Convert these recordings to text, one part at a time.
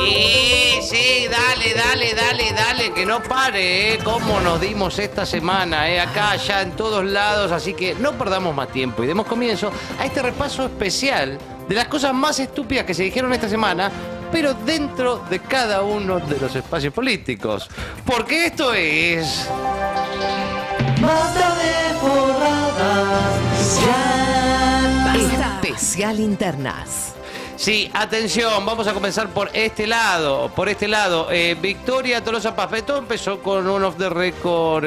Y sí, dale, que no pare, cómo nos dimos esta semana, acá, allá, en todos lados, así que no perdamos más tiempo y demos comienzo a este repaso especial de las cosas más estúpidas que se dijeron esta semana, pero dentro de cada uno de los espacios políticos. Porque esto es... Basta de porradas, ya. Especial Internas. Sí, atención, vamos a comenzar por este lado. Victoria Tolosa Paz. Todo empezó con un off the record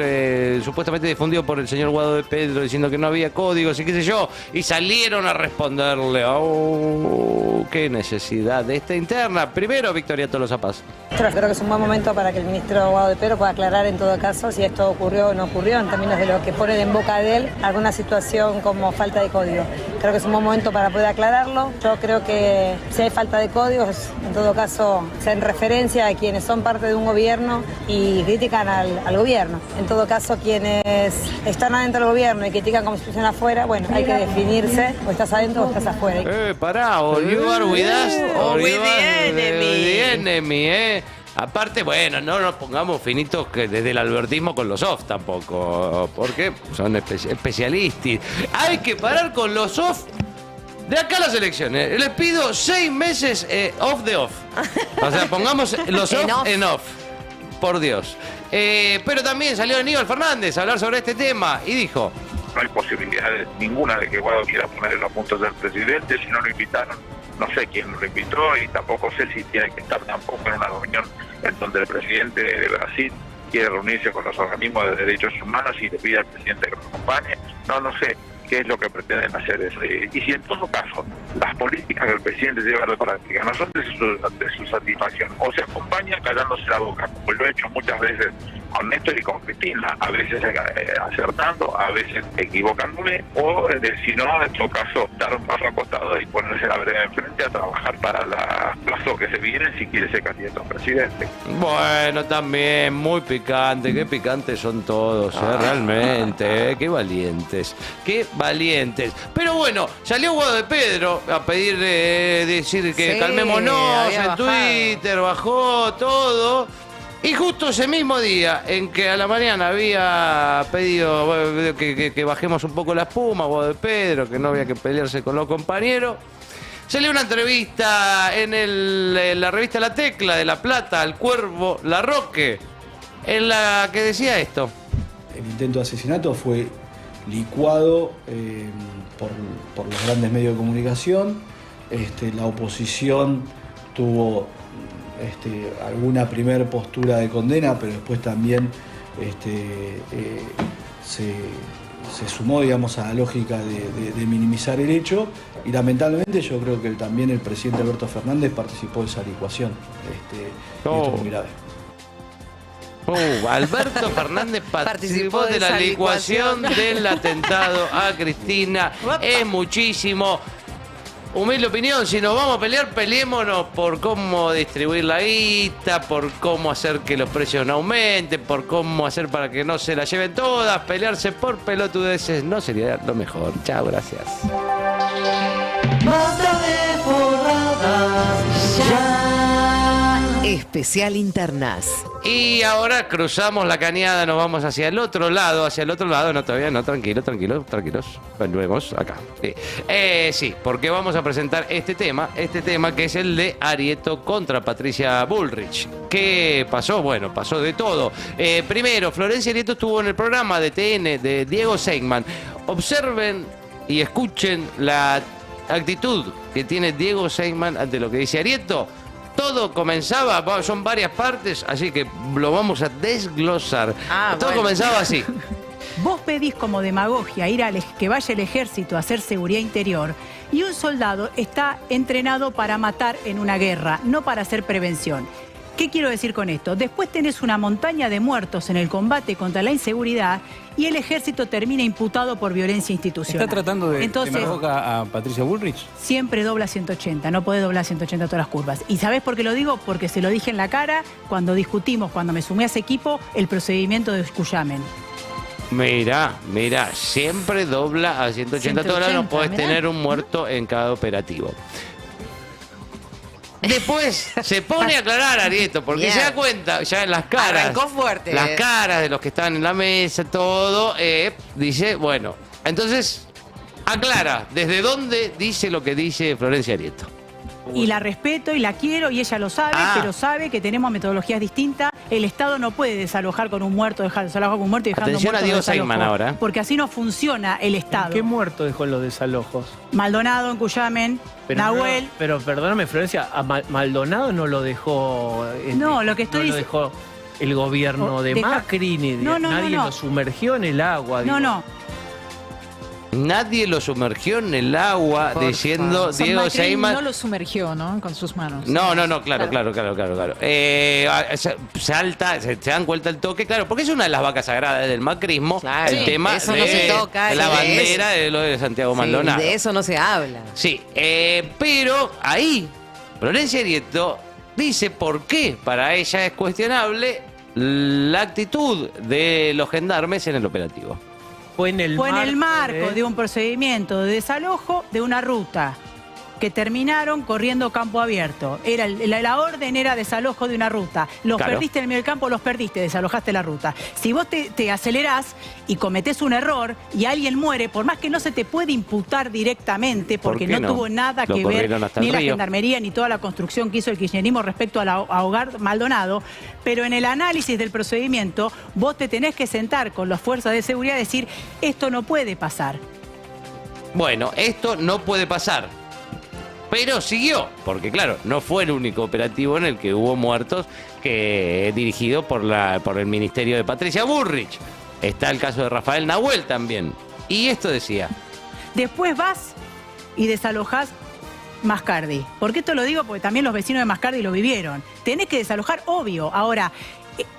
supuestamente difundido por el señor Guado de Pedro diciendo que no había códigos y qué sé yo. Y salieron a responderle. ¡Oh, qué necesidad de esta interna! Primero, Victoria Tolosa Paz. Creo que es un buen momento para que el ministro Guado de Pedro pueda aclarar en todo caso si esto ocurrió o no ocurrió en términos de lo que pone en boca de él alguna situación como falta de código. Creo que es un buen momento para poder aclararlo. Yo creo que si hay falta de códigos, en todo caso, sea en referencia a quienes son parte de un gobierno y critican al gobierno. En todo caso, quienes están adentro del gobierno y critican como si estuviesen afuera, bueno, hay que definirse, o estás adentro o estás afuera. Pará, or you are with us, or with the enemy, Aparte, bueno, no nos pongamos finitos que desde el albertismo con los off tampoco, porque son especialistas. Hay que parar con los off. De acá a las elecciones, les pido 6 meses off the off. O sea, pongamos los off en off. Por Dios. Pero también salió Aníbal Fernández a hablar sobre este tema y dijo: no hay posibilidades ninguna de que Guado quiera poner en los puntos del presidente. Si no lo invitaron, no sé quién lo invitó y tampoco sé si tiene que estar tampoco en una reunión en donde el presidente de Brasil quiere reunirse con los organismos de derechos humanos y le pide al presidente que lo acompañe. No sé qué es lo que pretenden hacer eso. Y si en todo caso las políticas que el presidente lleva a la práctica no son de su satisfacción, o se acompaña callándose la boca, como lo he hecho muchas veces con Néstor y con Cristina, a veces acertando, a veces equivocándome, o si no, en todo caso, dar un paso acostado y ponerse la vereda enfrente a trabajar para las plazos que se vienen si quiere ser candidato a presidente. Bueno, también muy picante, qué picantes son todos, realmente, qué valientes. Pero bueno, salió Guado de Pedro a pedir, decir que sí, calmémonos en bajado. Twitter, bajó todo. Y justo ese mismo día en que a la mañana había pedido que bajemos un poco la espuma, Guado de Pedro, que no había que pelearse con los compañeros, salió una entrevista en la revista La Tecla de La Plata al Cuervo Larroque, en la que decía esto. El intento de asesinato fue licuado por los grandes medios de comunicación. La oposición tuvo alguna primer postura de condena, pero después también se sumó, digamos, a la lógica de minimizar el hecho, y lamentablemente yo creo que también el presidente Alberto Fernández participó de esa licuación. Y esto es muy grave. Alberto Fernández participó de la licuación del atentado a Cristina. Es muchísimo. Humilde opinión, si nos vamos a pelear, peleémonos por cómo distribuir la guita, por cómo hacer que los precios no aumenten, por cómo hacer para que no se la lleven todas. Pelearse por pelotudeces no sería lo mejor. Chao, gracias. Basta de porradas, ya. Especial Internas. Y ahora cruzamos la cañada, nos vamos hacia el otro lado, no, todavía no, tranquilos, volvemos acá. Sí, porque vamos a presentar este tema que es el de Arieto contra Patricia Bullrich. ¿Qué pasó? Bueno, pasó de todo. Primero, Florencia Arieto estuvo en el programa de TN de Diego Seigman. Observen y escuchen la actitud que tiene Diego Seigman ante lo que dice Arieto. Todo comenzaba, son varias partes, así que lo vamos a desglosar. Todo comenzaba así. Vos pedís como demagogia que vaya el ejército a hacer seguridad interior y un soldado está entrenado para matar en una guerra, no para hacer prevención. ¿Qué quiero decir con esto? Después tenés una montaña de muertos en el combate contra la inseguridad y el ejército termina imputado por violencia institucional. ¿Está tratando de demagoga a Patricia Bullrich? Siempre dobla 180, no podés doblar 180 todas las curvas. ¿Y sabés por qué lo digo? Porque se lo dije en la cara cuando discutimos, cuando me sumé a ese equipo, el procedimiento de Cuyamen. Mira, siempre dobla a 180 todas, no podés tener un muerto en cada operativo. Después se pone a aclarar Arieto, porque Bien. se da cuenta ya en las caras. Arrancó fuerte. Las caras de los que estaban en la mesa, todo, dice, bueno, entonces aclara desde dónde dice lo que dice Florencia Arieto. Y la respeto y la quiero y ella lo sabe, pero sabe que tenemos metodologías distintas. El Estado no puede desalojar con un muerto, dejar desalojar con un muerto y dejando Atención muertos a Diego desalojo, Seidman ahora. Porque así no funciona el Estado. ¿Qué muerto dejó en los desalojos? Maldonado en Cuyamen, Nahuel. No, pero perdóname, Florencia, a Maldonado no lo dejó. No, lo que estoy no lo diciendo. dejó el gobierno de Macri, ni nadie lo sumergió en el agua. No, digo. no. Nadie lo sumergió en el agua, diciendo Diego Macri Seidman. no lo sumergió, ¿no? Con sus manos. No, claro. Salta, se dan cuenta el toque, claro, porque es una de las vacas sagradas del macrismo, Claro. el Sí, tema eso de no se toca, la y de bandera de lo de Santiago Maldonado. Sí, de eso no se habla. Sí, pero ahí Florencia Arieto dice por qué para ella es cuestionable la actitud de los gendarmes en el operativo. Fue en el marco de un procedimiento de desalojo de una ruta que terminaron corriendo campo abierto. La orden era desalojo de una ruta. Los Claro. perdiste en el medio del campo, los perdiste, desalojaste la ruta. Si vos te acelerás y cometés un error y alguien muere, por más que no se te puede imputar directamente, porque ¿Por qué no no? tuvo nada Lo que ver corrieron hasta ni el la río. gendarmería ni toda la construcción que hizo el kirchnerismo respecto a ahogar Maldonado, pero en el análisis del procedimiento vos te tenés que sentar con las fuerzas de seguridad y decir, esto no puede pasar. Bueno, esto no puede pasar. Pero siguió, porque claro, no fue el único operativo en el que hubo muertos dirigido por el ministerio de Patricia Bullrich. Está el caso de Rafael Nahuel también. Y esto decía. Después vas y desalojás Mascardi. ¿Por qué esto lo digo? Porque también los vecinos de Mascardi lo vivieron. Tenés que desalojar, obvio. Ahora,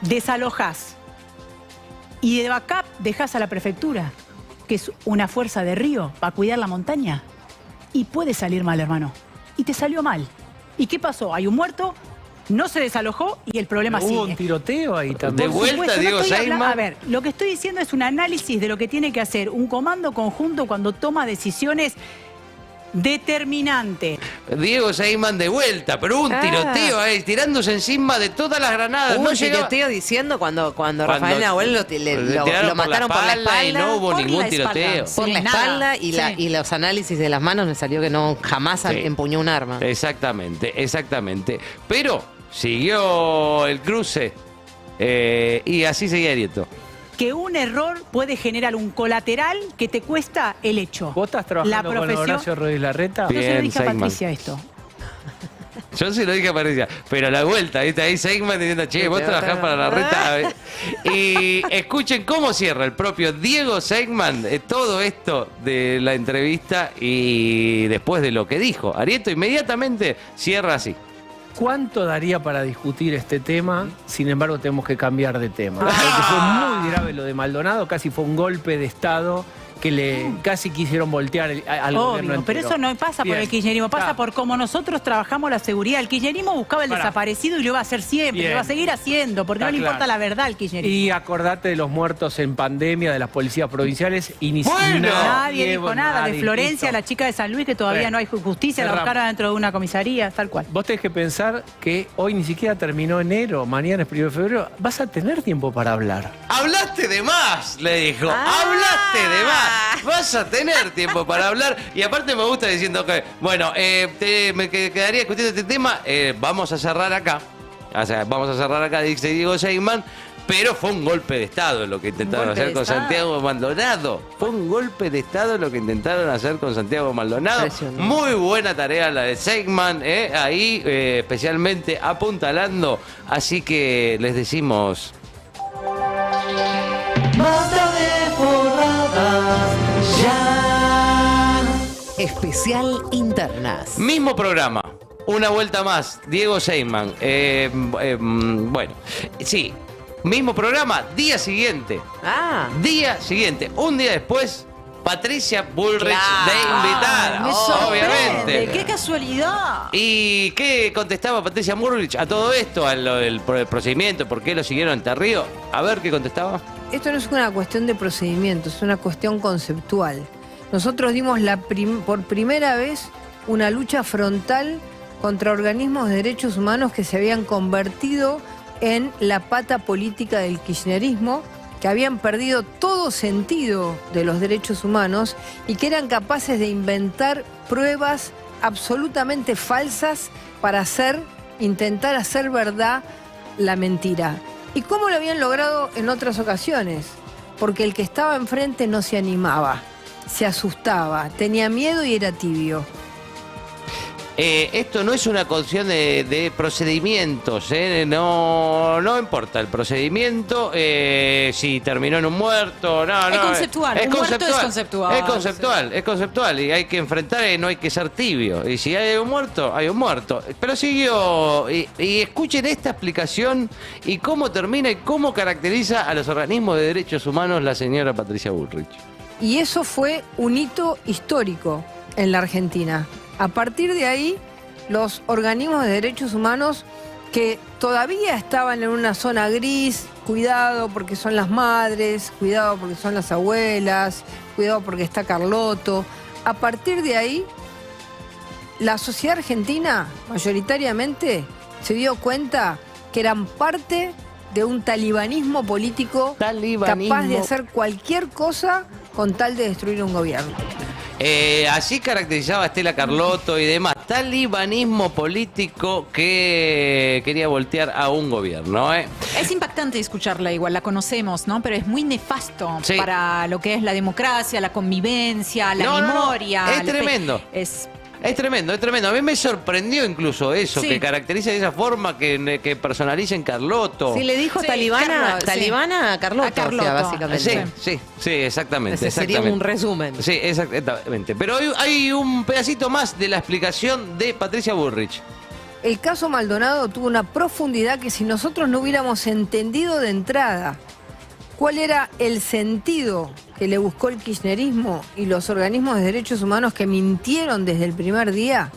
desalojás y de backup dejás a la prefectura, que es una fuerza de río para cuidar la montaña. Y puede salir mal, hermano. Y te salió mal. ¿Y qué pasó? Hay un muerto, no se desalojó y el problema sigue. Hubo un tiroteo ahí también. De vuelta, Diego Seidman. A ver, lo que estoy diciendo es un análisis de lo que tiene que hacer un comando conjunto cuando toma decisiones determinantes. Diego Seidman de vuelta, pero hubo un tiroteo ahí, tirándose encima de todas las granadas. Hubo No un llegaba- tiroteo diciendo cuando Rafael Nahuel lo tiraron mataron por la espalda. y no hubo Por ningún la espalda. tiroteo. Sí, Por la nada. espalda y, Sí. y los análisis de las manos me salió que no jamás Sí. empuñó un arma. Exactamente. Pero siguió el cruce y así seguía Arieto. Que un error puede generar un colateral que te cuesta el hecho. ¿Vos estás trabajando con Horacio Rodríguez Larreta? Yo se lo Bien, dije a Seidman. Patricia esto. Yo se lo dije a Patricia, pero a la vuelta, ¿viste? Ahí Seidman diciendo, che, vos trabajás para la reta. Y escuchen cómo cierra el propio Diego Seidman todo esto de la entrevista y después de lo que dijo. Arieto inmediatamente cierra así. ¿Cuánto daría para discutir este tema? Sin embargo, tenemos que cambiar de tema. Porque fue muy grave lo de Maldonado, casi fue un golpe de Estado que casi quisieron voltear al gobierno Obvio, pero entero. eso no pasa por Bien. el kirchnerismo, pasa Está. por cómo nosotros trabajamos la seguridad. El kirchnerismo buscaba el Pará. desaparecido y lo iba a hacer siempre, Bien. lo va a seguir haciendo, porque Está no le importa claro. la verdad al kirchnerismo. Y acordate de los muertos en pandemia, de las policías provinciales. Y ni Bueno. Nadie dijo nada de nadie, Florencia, listo. la chica de San Luis, que todavía Bueno, no hay justicia, la cerramos. buscaron dentro de una comisaría, tal cual. Vos tenés que pensar que hoy ni siquiera terminó enero, mañana es 1 de febrero. Vas a tener tiempo para hablar. Hablaste de más, le dijo. Hablaste de más. Vas a tener tiempo para hablar. Y aparte me gusta diciendo que, bueno, me quedaría discutiendo este tema. Vamos a cerrar acá. O sea, vamos a cerrar acá, dice Diego Seidman. Pero fue un golpe de Estado lo que intentaron golpe hacer de con Estado. Santiago Maldonado. Fue un golpe de Estado lo que intentaron hacer con Santiago Maldonado. Impresionante. Muy buena tarea la de Seidman, ahí especialmente apuntalando. Así que les decimos... Basta de forradas, ya. Especial Internas. Mismo programa, una vuelta más, Diego Seidman. Bueno, sí, mismo programa, día siguiente. Día siguiente, un día después, Patricia Bullrich Claro. de invitada, Me sorprende, obviamente. ¡Qué casualidad! ¿Y qué contestaba Patricia Bullrich a todo esto, por el procedimiento, por qué lo siguieron en Terrío? A ver qué contestaba. Esto no es una cuestión de procedimiento, es una cuestión conceptual. Nosotros dimos por primera vez una lucha frontal contra organismos de derechos humanos que se habían convertido en la pata política del kirchnerismo, que habían perdido todo sentido de los derechos humanos y que eran capaces de inventar pruebas absolutamente falsas para intentar hacer verdad la mentira. ¿Y cómo lo habían logrado en otras ocasiones? Porque el que estaba enfrente no se animaba, se asustaba, tenía miedo y era tibio. Esto no es una cuestión de procedimientos, no importa el procedimiento, si terminó en un muerto, no. Es conceptual, un muerto es conceptual. Es conceptual y hay que enfrentar, no hay que ser tibio. Y si hay un muerto, hay un muerto. Pero siguió, y escuchen esta explicación y cómo termina y cómo caracteriza a los organismos de derechos humanos la señora Patricia Bullrich. Y eso fue un hito histórico en la Argentina. A partir de ahí, los organismos de derechos humanos que todavía estaban en una zona gris, cuidado porque son las madres, cuidado porque son las abuelas, cuidado porque está Carlotto. A partir de ahí, la sociedad argentina mayoritariamente se dio cuenta que eran parte de un talibanismo político capaz de hacer cualquier cosa con tal de destruir un gobierno. Así caracterizaba a Estela Carlotto y demás. Talibanismo político que quería voltear a un gobierno. Es impactante escucharla igual, la conocemos, ¿no? Pero es muy nefasto Sí. para lo que es la democracia, la convivencia, la memoria. Es tremendo. Es tremendo, es tremendo. A mí me sorprendió incluso eso, Sí. que caracteriza de esa forma que personalicen Carlotto. Sí, le dijo Sí, talibana, Carlos, talibana a Carlotto, A Carlotto. o sea, básicamente. Sí, exactamente. Ese sería un resumen. Sí, exactamente. Pero hay un pedacito más de la explicación de Patricia Bullrich. El caso Maldonado tuvo una profundidad que si nosotros no hubiéramos entendido de entrada cuál era el sentido que le buscó el kirchnerismo y los organismos de derechos humanos que mintieron desde el primer día,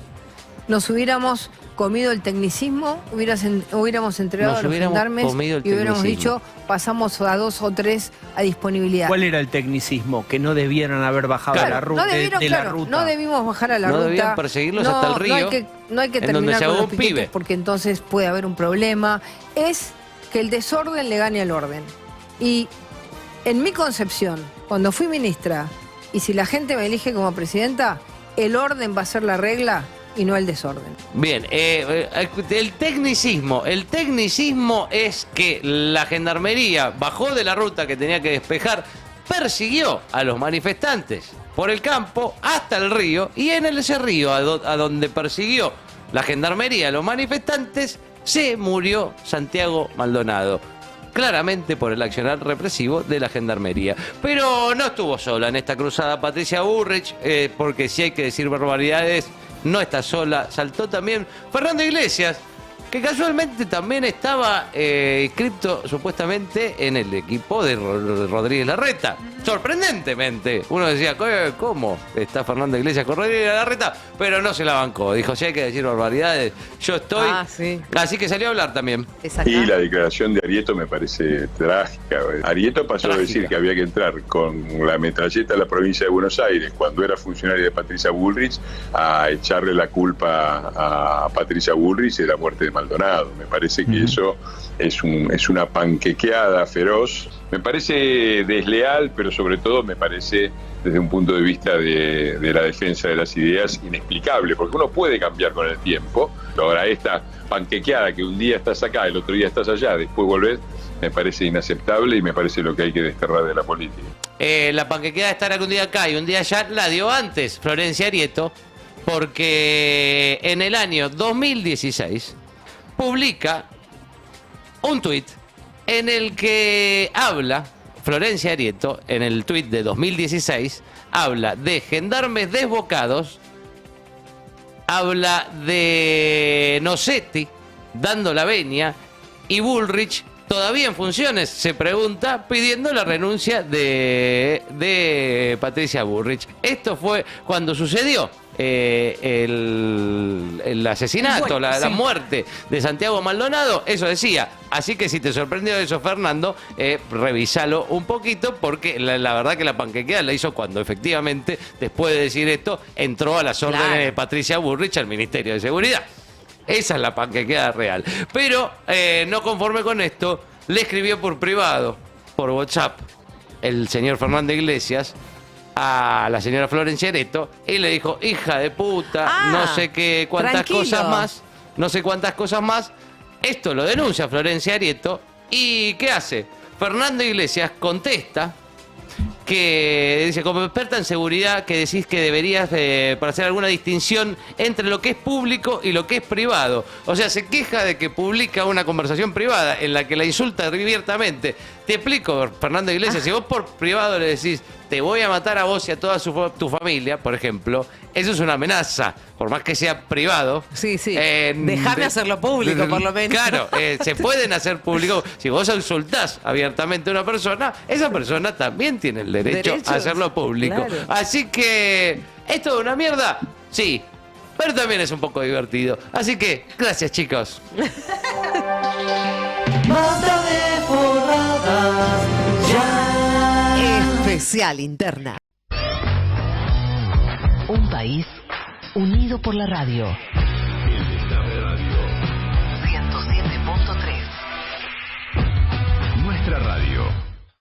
nos hubiéramos comido el tecnicismo, hubiéramos entregado a los gendarmes y hubiéramos dicho, pasamos a 2 o 3 a disponibilidad. ¿Cuál era el tecnicismo? Que no debieran haber bajado Claro, la ruta, la ruta. no debimos bajar a la No ruta. debían perseguirlos hasta el río, No hay que en donde terminar se con ahogó los un piquetes pibe. porque entonces puede haber un problema. Es que el desorden le gane al orden. Y en mi concepción, cuando fui ministra, y si la gente me elige como presidenta, el orden va a ser la regla y no el desorden. Bien, el tecnicismo es que la gendarmería bajó de la ruta que tenía que despejar, persiguió a los manifestantes por el campo hasta el río y en ese río a donde persiguió la gendarmería a los manifestantes se murió Santiago Maldonado. Claramente por el accionar represivo de la gendarmería. Pero no estuvo sola en esta cruzada Patricia Bullrich, porque si hay que decir barbaridades, no está sola. Saltó también Fernando Iglesias, que casualmente también estaba inscripto supuestamente en el equipo de Rodríguez Larreta. Sorprendentemente. Uno decía, ¿cómo está Fernando Iglesias con Rodríguez Larreta? Pero no se la bancó. Dijo, si hay que decir barbaridades, yo estoy. Sí. Así que salió a hablar también. Y la declaración de Arrieto me parece trágica. Arrieto pasó a decir que había que entrar con la metralleta a la provincia de Buenos Aires cuando era funcionario de Patricia Bullrich a echarle la culpa a Patricia Bullrich de la muerte de Maldonado. Me parece que eso es una panquequeada feroz. Me parece desleal, pero sobre todo me parece, desde un punto de vista de la defensa de las ideas, inexplicable, porque uno puede cambiar con el tiempo. Ahora esta panquequeada que un día estás acá, el otro día estás allá, después volvés, me parece inaceptable y me parece lo que hay que desterrar de la política. La panquequeada de estar un día acá y un día allá la dio antes Florencia Arrieto, porque en el año 2016 publica un tuit en el que habla, Florencia Arrieto, en el tuit de 2016, habla de gendarmes desbocados, habla de Nocetti dando la venia y Bullrich todavía en funciones, se pregunta, pidiendo la renuncia de Patricia Bullrich. Esto fue cuando sucedió el asesinato, la muerte de Santiago Maldonado. Eso decía. Así que si te sorprendió eso, Fernando, revísalo un poquito, porque la verdad que la panquequeada la hizo cuando efectivamente, después de decir esto, entró a las órdenes de Patricia Bullrich al Ministerio de Seguridad. Esa es la panquequeada real. Pero no conforme con esto, le escribió por privado, por WhatsApp, el señor Fernando Iglesias a la señora Florencia Areto y le dijo, hija de puta, no sé qué, cuántas cosas más, no sé cuántas cosas más. Esto lo denuncia Florencia Areto y ¿qué hace? Fernando Iglesias contesta que dice, como experta en seguridad, que decís que deberías para hacer alguna distinción entre lo que es público y lo que es privado. O sea, se queja de que publica una conversación privada en la que la insulta abiertamente. Te explico, Fernando Iglesias, si vos por privado le decís, te voy a matar a vos y a toda tu familia, por ejemplo, eso es una amenaza, por más que sea privado. Sí, sí. Déjame hacerlo público, por lo menos. Claro, se pueden hacer público. Si vos insultás abiertamente a una persona, esa persona también tiene el derecho a hacerlo público. Claro. Así que, ¿esto es una mierda? Sí, pero también es un poco divertido. Así que, gracias, chicos. Basta de forradas, ya. Especial Interna. Un país unido por la radio.